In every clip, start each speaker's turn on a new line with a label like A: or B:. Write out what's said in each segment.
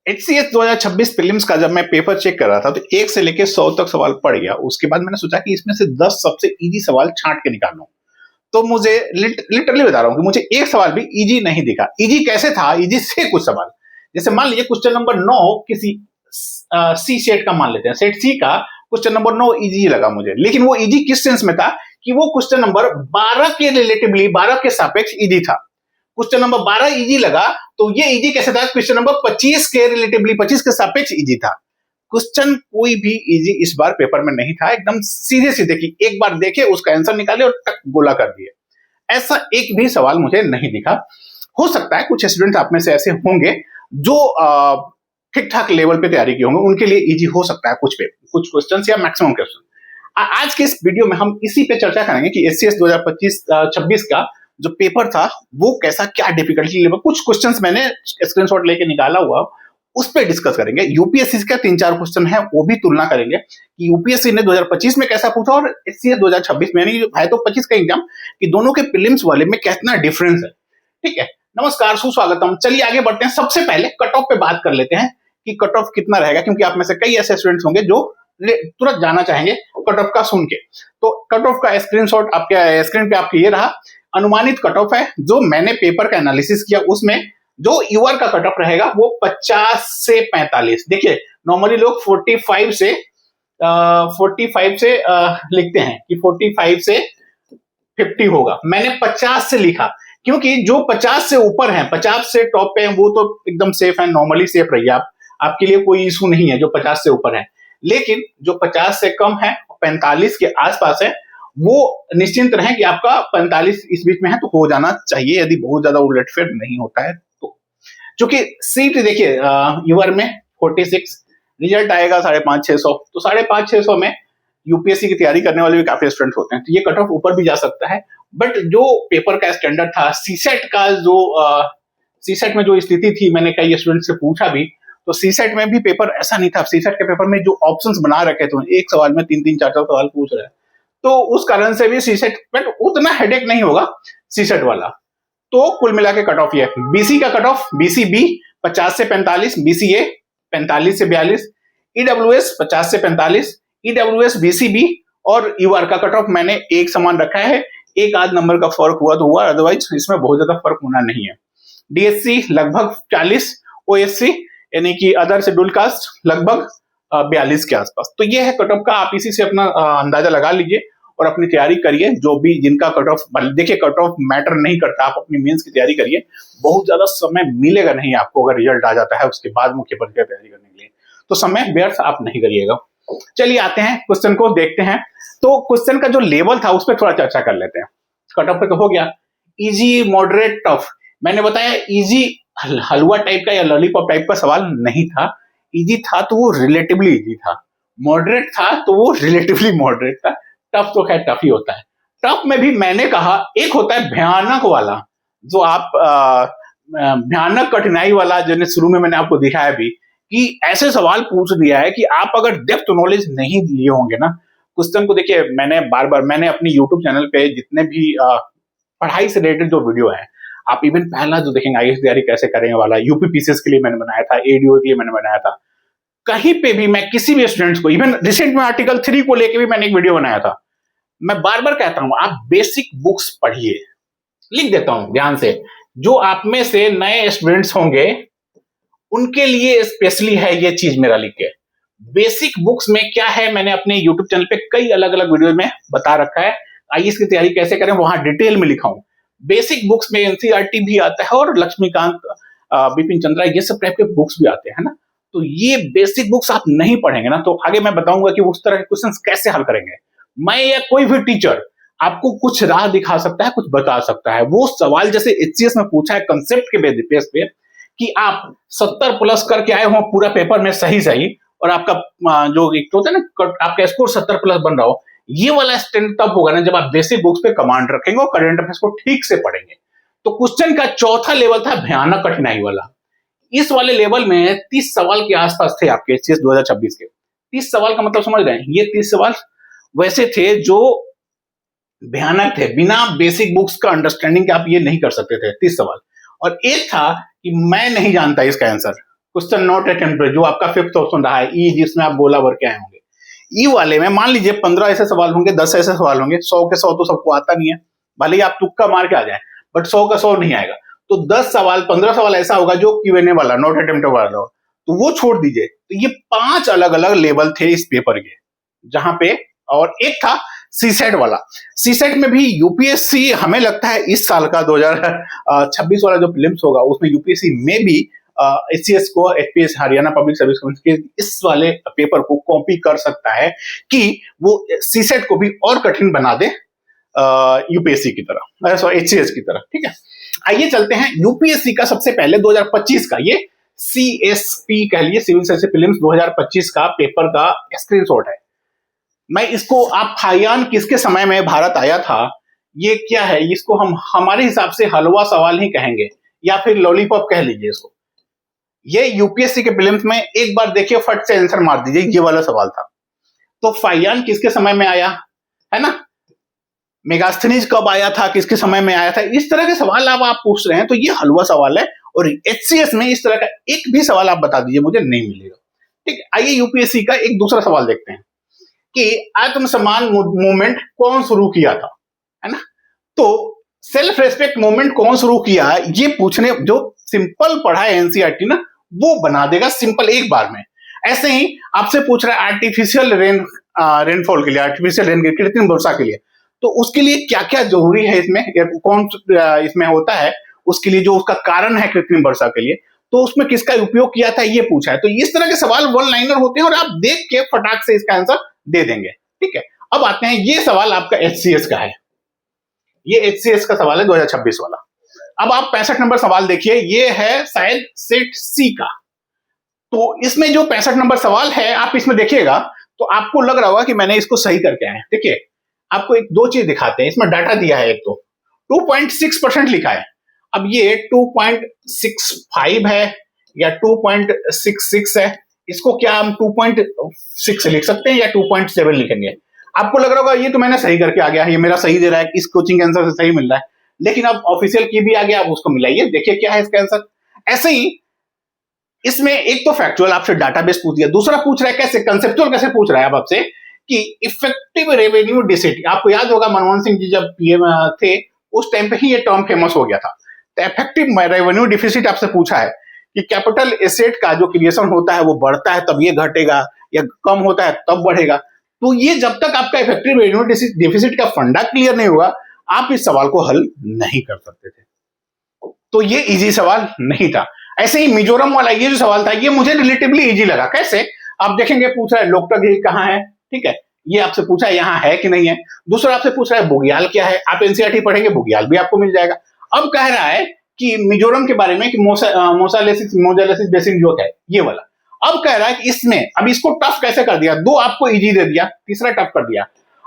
A: HCS 2026 prelims का जब मैं पेपर चेक कर रहा था तो 1 से लेके 100 तक सवाल पड़ गया। उसके बाद मैंने सोचा कि इसमें से 10 सबसे इजी सवाल छांट के निकालूं। तो मुझे लिटरली बता रहा हूं कि मुझे एक सवाल भी इजी नहीं दिखा। इजी कैसे था? इजी से कुछ सवाल, जैसे मान लीजिए क्वेश्चन नंबर 9 किसी सी सेट का मान लेते हैं, सेट सी का क्वेश्चन नंबर 9 इजी लगा मुझे। लेकिन वो इजी किस सेंस में था कि वो क्वेश्चन नंबर 12 के रिलेटिवली 12 के सापेक्ष इजी था। क्वेश्चन नंबर 12 इजी लगा तो ये इजी कैसे था? क्वेश्चन नंबर 25 के रिलेटिवली 25 के सापेक्ष इजी था। क्वेश्चन कोई भी इजी इस बार पेपर में नहीं था, एकदम सीधे सीधे कि एक बार देखे उसका आंसर निकाले और टक गोला कर दिए। ऐसा एक भी सवाल मुझे नहीं दिखा। हो सकता है कुछ स्टूडेंट आप में से ऐसे होंगे जो ठीक ठाक लेवल पे तैयारी किए होंगे, उनके लिए इजी हो सकता है कुछ क्वेश्चन या मैक्सिमम क्वेश्चन। आज के इस वीडियो में हम इसी पे चर्चा करेंगे कि एचसीएस 2025-26 का जो पेपर था वो कैसा, क्या डिफिकल्टी लेवल। कुछ क्वेश्चंस मैंने स्क्रीनशॉट लेके निकाला हुआ, उस पर डिस्कस करेंगे। यूपीएससी का 3-4 क्वेश्चन है, वो भी तुलना करेंगे कि यूपीएससी ने 2025 में कैसा पूछा और एचसीएस 2026 में, है तो 25 का एग्जाम, कि दोनों के प्रीलिम्स वाले में कितना डिफरेंस है। ठीक है, नमस्कार, सुस्वागतम। चलिए आगे बढ़ते हैं। सबसे पहले कट ऑफ पे बात कर लेते हैं कि कट ऑफ कितना रहेगा, क्योंकि आप में से कई ऐसे स्टूडेंट्स होंगे जो तुरंत जाना चाहेंगे कट ऑफ का सुन के। तो कट ऑफ का स्क्रीनशॉट आपके स्क्रीन पे आपके ये रहा। अनुमानित कट ऑफ है जो मैंने पेपर का एनालिसिस किया, उसमें जो यूआर का कट ऑफ रहेगा वो 50 से 45। देखिए नॉर्मली लोग 45 से लिखते हैं कि 45 से 50 होगा। मैंने 50 से लिखा क्योंकि जो 50 से ऊपर है, 50 से टॉप पे है, वो तो एकदम सेफ है, नॉर्मली सेफ रहिए आप, आपके लिए कोई इशू नहीं है जो 50 से ऊपर है। लेकिन जो 50 से कम है, 45 के आसपास है, वो निश्चिंत रहें कि आपका 45 इस बीच में है तो हो जाना चाहिए, यदि बहुत ज्यादा उलटफेर नहीं होता है तो। क्योंकि सीट देखिए यूआर में 46, रिजल्ट आएगा 550-600, तो 550-600 में यूपीएससी की तैयारी करने वाले भी काफी स्टूडेंट होते हैं, तो ये कट ऑफ ऊपर भी जा सकता है। बट जो पेपर का स्टैंडर्ड था, सीसेट का जो सीसेट में जो स्थिति थी, मैंने कई स्टूडेंट से पूछा भी, तो सीसेट में भी पेपर ऐसा नहीं था। सीसेट के पेपर में जो ऑप्शंस बना रखे थे, एक सवाल में 3-3, 4-4 सवाल पूछ रहे हैं, तो उस कारण से भी सीसेट बट उतना हेडेक नहीं होगा सीसेट वाला। तो कुल मिला के कट ऑफ ये है। बीसी का कट ऑफ, बीसी बी 50 से 45, बीसीए 45 से 42, ईडब्ल्यूएस 50 से 45, ईडब्ल्यूएस बीसीबी और यूआर का कट ऑफ मैंने एक समान रखा है। एक आध नंबर का फर्क हुआ तो हुआ, अदरवाइज इसमें बहुत ज्यादा फर्क होना नहीं है। डीएससी लगभग 40, ओएससी यानी कि अदर शेड्यूल कास्ट लगभग 42 के आसपास। तो ये है कट ऑफ का, आप इसी से अपना अंदाजा लगा लीजिए और अपनी तैयारी करिए। जो भी जिनका कट ऑफ, देखिए कट ऑफ मैटर नहीं करता, आप अपनी मेंस की तैयारी करिए। बहुत ज्यादा समय मिलेगा नहीं आपको अगर रिजल्ट आ जाता है उसके बाद मुख्य परीक्षा तैयारी करने के लिए, तो समय व्यर्थ आप नहीं करिएगा। चलिए आते हैं क्वेश्चन को देखते हैं। तो क्वेश्चन का जो लेवल था उस पर थोड़ा चर्चा कर लेते हैं। कट ऑफ पे तो हो गया, इजी, मॉडरेट, टफ। मैंने बताया इजी हलवा टाइप का या लॉलीपॉप टाइप का सवाल नहीं था। इजी था तो वो रिलेटिवली इजी था, मॉडरेट था तो वो रिलेटिवली मॉडरेट था, टफ तो खैर टफ ही होता है। टफ में भी मैंने कहा एक होता है भयानक वाला, जो आप भयानक कठिनाई वाला, जो शुरू में मैंने आपको दिखाया भी कि ऐसे सवाल पूछ दिया है कि आप अगर डेप्थ नॉलेज नहीं लिए होंगे ना क्वेश्चन को। देखिए मैंने बार अपने यूट्यूब चैनल पे जितने भी पढ़ाई से रिलेटेड जो वीडियो है, आप इवन पहला जो देखेंगे आईएएस तैयारी कैसे करेंगे वाला, यूपीपीसीएस के लिए मैंने बनाया था, एडीओ के लिए मैंने बनाया था। कहीं पे भी मैं किसी भी स्टूडेंट्स को, इवन रिसेंट में आर्टिकल 3 को लेके भी मैंने एक वीडियो बनाया था। मैं बार कहता हूं आप बेसिक बुक्स पढ़िए। लिख देता हूं ध्यान से, जो आप में से नए स्टूडेंट्स होंगे उनके लिए स्पेशली है ये चीज मेरा लिख के। बेसिक बुक्स में क्या है, मैंने अपने यूट्यूब चैनल पे कई अलग अलग वीडियो में बता रखा है। आईएएस की तैयारी कैसे करें वहां डिटेल में लिखा हूं। बेसिक बुक्स में एनसीईआरटी भी आता है और लक्ष्मीकांत, बिपिन चंद्रा, ये सब टाइप के बुक्स भी आते हैं ना। तो ये बेसिक बुक्स आप नहीं पढ़ेंगे ना तो आगे मैं बताऊंगा कि उस तरह के क्वेश्चंस कैसे हल करेंगे। मैं या कोई भी टीचर आपको कुछ राह दिखा सकता है, कुछ बता सकता है। वो सवाल जैसे एचसीएस में पूछा है कंसेप्ट के बेस पे कि आप 70 प्लस करके आए हो पूरा पेपर में सही और आपका जो एक होता है ना आपका स्कोर 70 प्लस बन रहा हो, ये वाला स्टैंड तब होगा ना जब आप बेसिक बुक्स पे कमांड रखेंगे और करंट अफेयर्स को ठीक से पढ़ेंगे। तो क्वेश्चन का चौथा लेवल था भयानक कठिनाई वाला। इस वाले लेवल में 30 सवाल के आसपास थे आपके एचसीएस 2026 के। 30 सवाल का मतलब समझ रहे हैं, ये 30 सवाल वैसे थे जो भयानक थे, बिना बेसिक बुक्स का अंडरस्टैंडिंग के आप ये नहीं कर सकते थे 30 सवाल। और एक था कि मैं नहीं जानता इसका आंसर, क्वेश्चन नॉट अटेम्प्टेड, जो आपका फिफ्थ ऑप्शन रहा है ई, जिसमें आप गोला भर के आए होंगे। ई वाले में मान लीजिए 15 ऐसे सवाल होंगे, 10 ऐसे सवाल होंगे, 100 के 100 तो सबको आता नहीं है, भले ही आप तुक्का मार के आ जाए, बट 100 का 100 नहीं आएगा। तो 10 सवाल 15 सवाल ऐसा होगा जो Q&A वाला, नॉट अटेम्प्टेड वाला होगा, तो वो छोड़ दीजिए। तो ये 5 अलग अलग लेवल थे इस पेपर के, जहां पे, और एक था सीसेट वाला। सीसेट में भी यूपीएससी, हमें लगता है इस साल का 2026 वाला जो प्रीलिम्स होगा उसमें यूपीएससी में भी एचसीएस को, HPS Haryana public service commission के इस वाले पेपर को कॉपी कर सकता है कि वो सीसेट को भी और कठिन बना दे यूपीएससी की तरह, सॉरी एचसीएस की तरह। ठीक है, आइए चलते हैं यूपीएससी का सबसे पहले 2025 का, ये सीएसपी कह लिए, सिविल सर्विस प्रीलिम्स 2025 का पेपर का स्क्रीनशॉट है। मैं इसको, आप फाइयान किसके समय में भारत आया था, ये क्या है, इसको हम हमारे हिसाब से हलवा सवाल ही कहेंगे, या फिर लॉलीपॉप कह लीजिए इसको। ये यूपीएससी के प्रीलिम्स में एक बार देखिए, फट से आंसर मार दीजिए, ये वाला सवाल था। तो फाइयान किसके समय में आया है ना, मेगास्थनीज कब आया था, किसके समय में आया था, इस तरह के सवाल आप पूछ रहे हैं, तो ये हलवा सवाल है। और एचसीएस में इस तरह का एक भी सवाल आप बता दीजिए, मुझे नहीं मिलेगा। ठीक है, आइए यूपीएससी का एक दूसरा सवाल देखते हैं कि आत्मसम्मान मूवमेंट कौन शुरू किया था, है ना। तो सेल्फ रेस्पेक्ट मूवमेंट कौन शुरू किया, ये पूछने, जो सिंपल पढ़ा है एनसीईआरटी ना, वो बना देगा सिंपल एक बार में। ऐसे ही आपसे पूछ रहा है आर्टिफिशियल रेनफॉल के लिए, आर्टिफिशियल रेन, कृत्रिम वर्षा के लिए, तो उसके लिए क्या क्या जरूरी है, इसमें कौन इसमें होता है, उसके लिए जो उसका कारण है कृत्रिम वर्षा के लिए, तो उसमें किसका उपयोग किया था, ये पूछा है। तो इस तरह के सवाल वन लाइनर होते हैं और आप देख के फटाक से इसका आंसर दे देंगे। ठीक है, अब आते हैं, ये सवाल आपका एचसीएस का है, ये एचसीएस का सवाल है 2026 वाला। अब आप 65 नंबर सवाल देखिए, ये है शायद सेट सी का। तो इसमें जो 65 नंबर सवाल है, आप इसमें देखिएगा तो आपको लग रहा होगा कि मैंने इसको सही करके आया। देखिए, आपको एक दो चीज दिखाते हैं, इसमें डाटा दिया है, एक तो 2.6% लिखा है। अब ये 2.65 है या 2.66 है, इसको क्या हम 2.6 लिख सकते हैं या 2.7 लिखेंगे। आपको लग रहा होगा ये तो मैंने सही करके आ गया, ये मेरा सही दे रहा है, इस कोचिंग आंसर से सही मिल रहा है, लेकिन अब ऑफिशियल की भी आ गया, अब उसको मिलाइए, देखिए क्या है इसका आंसर। ऐसे ही इसमें एक तो फैक्चुअल आपसे डाटाबेस पूछ दिया, दूसरा पूछ रहा है कैसे, कंसेप्चुअल कैसे पूछ रहा है अब आपसे कि इफेक्टिव रेवेन्यू डेफिसिट। आपको याद होगा मनमोहन सिंह जी जब पीएम थे, उस टाइम पे ही ये टर्म फेमस हो गया था। तो इफेक्टिव रेवेन्यू डेफिसिट आपसे पूछा है कि कैपिटल एसेट का जो क्रिएशन होता है वो बढ़ता है तब ये घटेगा, या कम होता है तब बढ़ेगा। तो ये जब तक आपका इफेक्टिव रेवेन्यू डेफिसिट का फंडा क्लियर नहीं होगा, आप इस सवाल को हल नहीं कर सकते थे। तो ये इजी सवाल नहीं था। ऐसे ही मिजोरम वाला ये जो सवाल था, ये मुझे रिलेटिवली इजी लगा। कैसे, आप देखेंगे पूछ रहा है लोकटक हिल कहाँ है, ठीक है, ये आपसे पूछा है यहाँ है कि नहीं है। दूसरा आपसे पूछ रहा है बुग्याल क्या है, आप एनसीईआरटी पढ़ेंगे बुग्याल भी आपको मिल जाएगा। अब कह रहा है कि मिजोरम के बारे में कि मोजालेसिस बेसिन जो है ये वाला। अब कह रहा है कि इसमें, अब इसको टफ कैसे कर दिया, दो आपको इजी दे दिया, तीसरा टफ कर दिया।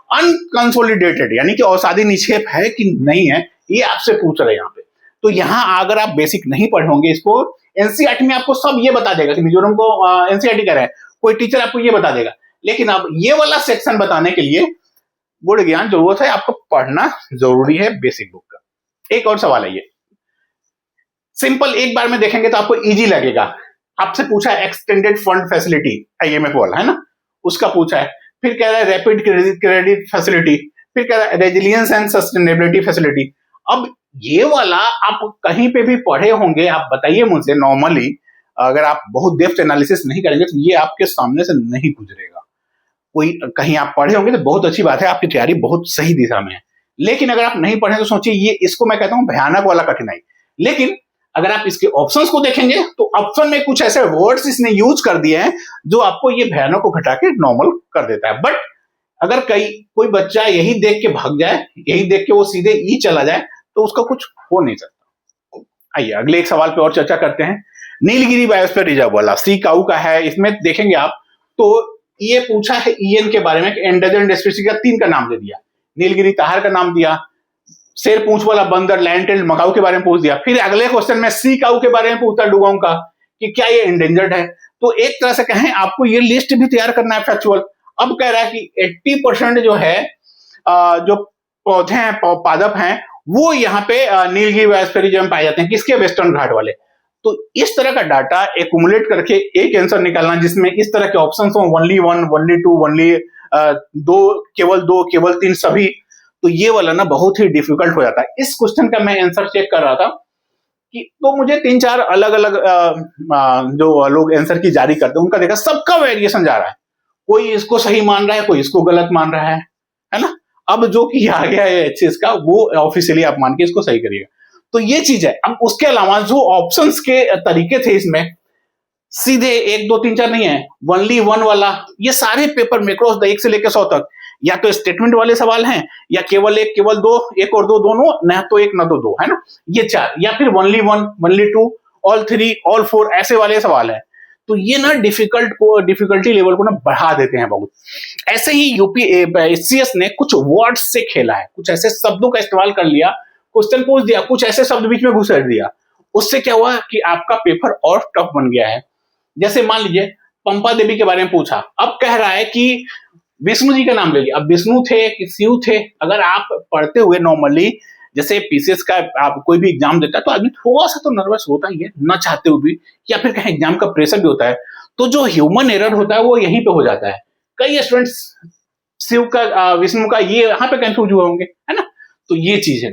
A: अनकंसोलिडेटेड यानी कि अवसादी निक्षेप है कि नहीं है, ये आपसे पूछ रहे हैं यहाँ पे। तो यहाँ अगर आप बेसिक नहीं पढ़े होंगे, इसको एनसीईआरटी में आपको सब ये बता देगा कि मिजोरम को एनसीईआरटी कह रहा है, कोई टीचर आपको ये बता देगा। लेकिन अब ये वाला सेक्शन बताने के लिए गुण ज्ञान जरूरत है, आपको पढ़ना जरूरी है बेसिक बुक का। एक और सवाल है, ये सिंपल, एक बार में देखेंगे तो आपको इजी लगेगा। आपसे पूछा है एक्सटेंडेड फंड फैसिलिटी, आईएमएफ वाला है ना, उसका पूछा है। फिर कह रहा है रैपिड क्रेडिट फैसिलिटी, फिर कह रहा है रेजिलियंस एंड सस्टेनेबिलिटी फैसिलिटी। अब ये वाला आप कहीं पे भी पढ़े होंगे, आप बताइए मुझसे, नॉर्मली अगर आप बहुत डेप्थ एनालिसिस नहीं करेंगे तो ये आपके सामने से नहीं गुजरेगा। कोई कहीं आप पढ़े होंगे तो बहुत अच्छी बात है, आपकी तैयारी बहुत सही दिशा में है। लेकिन अगर आप नहीं पढ़े तो सोचिए, ये इसको मैं कहता हूं भयानक वाला कठिनाई। लेकिन अगर आप इसके ऑप्शंस को देखेंगे तो ऑप्शन में कुछ ऐसे वर्ड्स इसने यूज कर दिए हैं जो आपको ये भयानक को घटा के नॉर्मल कर देता है। बट अगर कोई बच्चा यही देख के भाग जाए, यही देख के वो सीधे ई चला जाए, तो उसका कुछ हो नहीं सकता। आइए अगले एक सवाल पे और चर्चा करते हैं। नीलगिरी बायोस्फीयर रिजर्व वाला सी काऊ का है। इसमें देखेंगे आप तो ये पूछा है ईएन के बारे में, एंडेजर्ड स्पीशीज का 3 का नाम दे दिया, नीलगिरी ताहर का नाम दिया, शेर पूंछ वाला बंदर लैंड टेल मकाऊ के बारे में पूछ दिया। फिर अगले क्वेश्चन में सी काऊ के बारे में पूछता डुगोंग का कि क्या ये एंडेंजर्ड है। तो एक तरह से कहें आपको ये लिस्ट भी तैयार करना है फैक्चुअल। अब कह रहा है कि 80% जो है जो पौधे हैं, पादप हैं, वो यहाँ पे नीलगिरी बायोस्फीयर रिजर्व में पाए जाते हैं। किसके, वेस्टर्न घाट वाले। तो इस तरह का डाटा एक्यूमुलेट करके एक आंसर निकालना जिसमें इस तरह के ऑप्शंस हो, only one, only two, only दो, केवल तीन, सभी, तो ये वाला ना बहुत ही डिफिकल्ट हो जाता है। इस क्वेश्चन का मैं आंसर चेक कर रहा था कि तो मुझे 3-4 अलग अलग जो लोग आंसर की जारी करते हैं उनका देखा, सबका वेरिएशन जा रहा है, कोई इसको सही मान रहा है, कोई इसको गलत मान रहा है ना। अब जो कि आ गया है एचसीएस का, वो ऑफिशियली आप मान के इसको सही करिएगा। तो ये चीज है। अब उसके अलावा जो ऑप्शंस के तरीके थे इसमें, सीधे 1 2 3 4 नहीं है, ओनली वन वाला, ये सारे पेपर में क्रॉस द 1 से लेकर 100 तक या तो स्टेटमेंट वाले सवाल हैं, या केवल एक, केवल दो, एक और दो, दोनों, न तो एक न तो दो, है ना, ये 4, या फिर only one, only two, all 3, all 4, ऐसे वाले सवाल है। तो ये ना डिफिकल्टी लेवल को ना बढ़ा देते हैं बहुत। ऐसे ही एचसीएस ने कुछ वर्ड्स से खेला है, कुछ ऐसे शब्दों का इस्तेमाल कर लिया, क्वेश्चन पूछ दिया, कुछ ऐसे शब्द बीच में घुसेड़ दिया, उससे क्या हुआ कि आपका पेपर और टफ बन गया है। जैसे मान लीजिए पंपा देवी के बारे में पूछा, अब कह रहा है कि विष्णु जी का नाम ले लिया, अब विष्णु थे कि शिव थे। अगर आप पढ़ते हुए नॉर्मली, जैसे पीसीएस का आप कोई भी एग्जाम देता है तो आदमी थोड़ा सा तो नर्वस होता ही है, ना चाहते हुए भी, या फिर कहीं एग्जाम का प्रेशर भी होता है, तो जो ह्यूमन एरर होता है वो यहीं पे हो जाता है। कई स्टूडेंट्स शिव का, विष्णु का, ये यहाँ पे कंफ्यूज हुए होंगे, है ना। तो ये चीज है।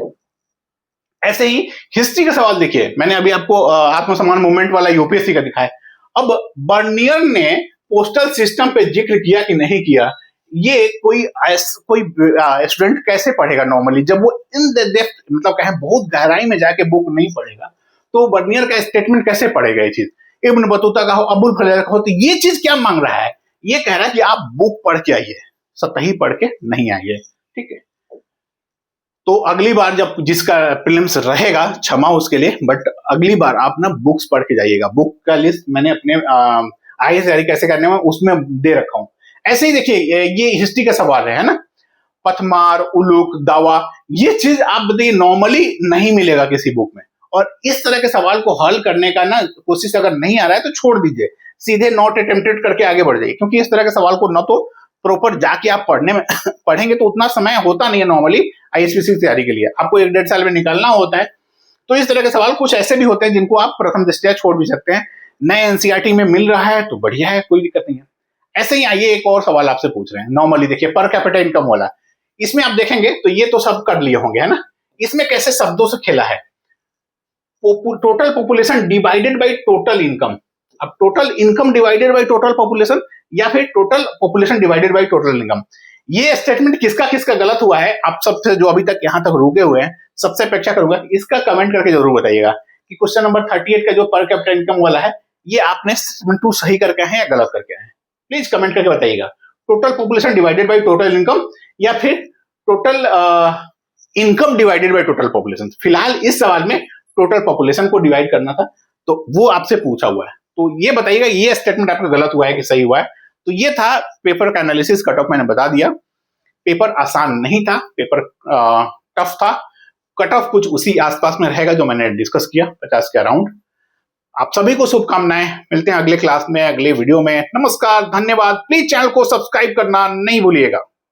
A: ऐसे ही हिस्ट्री का सवाल देखिए, मैंने अभी आपको आत्मसम्मान मूवमेंट वाला यूपीएससी का दिखाया। अब बर्नियर ने पोस्टल सिस्टम पे जिक्र किया कि नहीं किया, ये कोई स्टूडेंट कैसे पढ़ेगा नॉर्मली, जब वो इन डेप्थ, मतलब कहें बहुत गहराई में जाके बुक नहीं पढ़ेगा, तो बर्नियर का स्टेटमेंट कैसे पढ़ेगा ये चीज। इब्न बतूता का हो, अबुल फजल का हो, तो ये चीज क्या मांग रहा है, ये कह रहा है कि आप बुक पढ़ के आइए, सतही पढ़ के नहीं आइए, ठीक है। तो अगली बार जब जिसका प्रीलिम्स रहेगा, क्षमा उसके लिए, बट अगली बार आप ना बुक्स पढ़ के जाइएगा। बुक का लिस्ट मैंने अपने आईएएस तैयारी कैसे करने में उसमें दे रखा हूं। ऐसे ही देखिए, ये हिस्ट्री का सवाल है ना, पथमार, उलूक, दावा, ये चीज आप बताइए नॉर्मली नहीं मिलेगा किसी बुक में। और इस तरह के सवाल को हल करने का ना कोशिश अगर नहीं आ रहा है तो छोड़ दीजिए, सीधे नॉट अटेम्प्टेड करके आगे बढ़ जाइए, क्योंकि इस तरह के सवाल को न तो प्रॉपर जाके आप पढ़ने में पढ़ेंगे तो उतना समय होता नहीं है नॉर्मली आईएसपीसी की तैयारी के लिए, आपको 1-1.5 साल में निकालना होता है। तो इस तरह के सवाल कुछ ऐसे भी होते हैं जिनको आप प्रथम दृष्टया छोड़ भी सकते हैं। नए एनसीईआरटी में मिल रहा है तो बढ़िया है, कोई दिक्कत नहीं है। ऐसे ही आइए एक और सवाल आपसे पूछ रहे हैं, नॉर्मली देखिए पर कैपिटा इनकम वाला। इसमें आप देखेंगे तो ये तो सब कर लिए होंगे, है ना। इसमें कैसे शब्दों से खेला है, total population divided by total income. अब total income divided by total population, या फिर total population divided by total income. ये स्टेटमेंट किसका किसका गलत हुआ है, आप सबसे जो अभी तक यहां तक रुके हुए हैं सबसे अपेक्षा करूंगा इसका कमेंट करके जरूर बताइएगा कि क्वेश्चन नंबर 38 का जो पर कैपिटा इनकम वाला है, ये आपने स्टेटमेंट 2 सही करके आए हैं या गलत करके आए हैं, प्लीज कमेंट करके बताइएगा। Total population divided by total income, या फिर total income divided by total population. फिलहाल इस सवाल में टोटल पॉपुलेशन को डिवाइड करना था, तो वो आपसे पूछा हुआ है। तो ये बताइएगा ये स्टेटमेंट आपका गलत हुआ है कि सही हुआ है। तो ये था पेपर का एनालिसिस, कट ऑफ मैंने बता दिया। पेपर आसान नहीं था, पेपर टफ था। कट ऑफ कुछ उसी आसपास में रहेगा जो मैंने डिस्कस किया, 50 के अराउंड। आप सभी को शुभकामनाएं, मिलते हैं अगले क्लास में, अगले वीडियो में। नमस्कार, धन्यवाद। प्लीज चैनल को सब्सक्राइब करना नहीं भूलिएगा।